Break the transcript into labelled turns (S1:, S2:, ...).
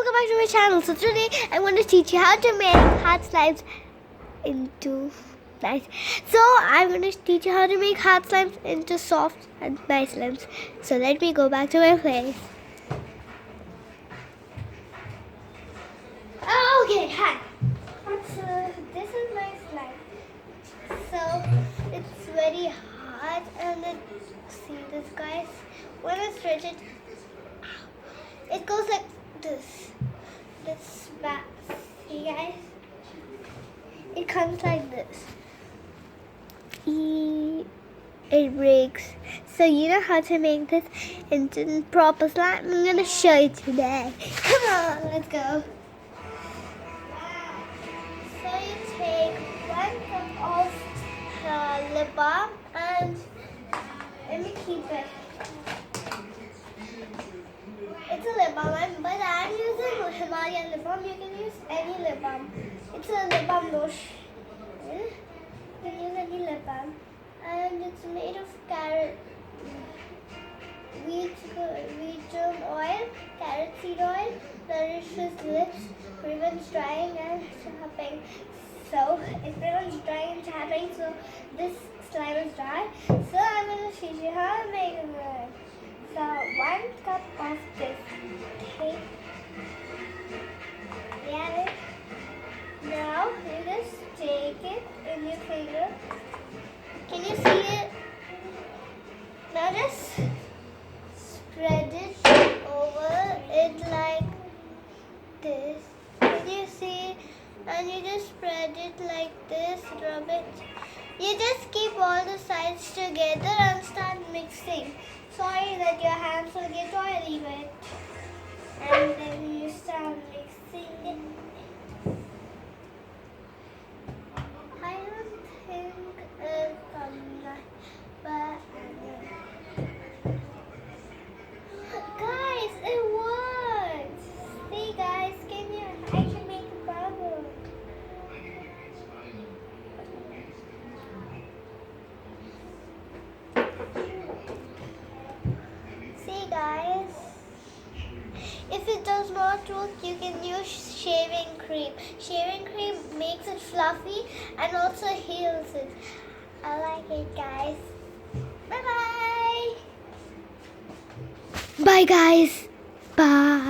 S1: welcome back to my channel. So today I'm going to teach you how to make hard slimes into nice. So I'm going to teach you how to make hard slimes into soft and nice slimes. So let me go back to my place. Okay, hi. So this is my slime. So it's very hard, and then see this, guys. When I stretch it, it goes like this. This back. See, guys? It comes like this. It breaks. So you know how to make this into proper slime? I'm gonna show you today. Come on, let's go. So you take 1 cup of lip balm and let me keep it. It's a lip balm, but I'm using Himalayan lip balm. You can use any lip balm. It's a lip balm lotion. You can use any lip balm. And it's made of carrot, wheat germ oil, carrot seed oil, nourishes lips, prevents drying and chapping. So it prevents drying and chapping. So this slime is dry. So I'm going to teach you how to make it. So 1 cup of this. Okay. Yeah. Now you just take it in your finger. Can you see it? Now just spread it over it like this. Can you see? And you just spread it like this, rub it. You just keep all the sides together and start mixing. Sorry that your hands will get oily, but and then you start mixing it. I don't think it's enough, but guys, it works. See, guys, I can make a bubble. See, guys, if it does not work, you can use shaving cream. Shaving cream makes it fluffy and also heals it. I like it, guys. Bye-bye. Bye, guys. Bye.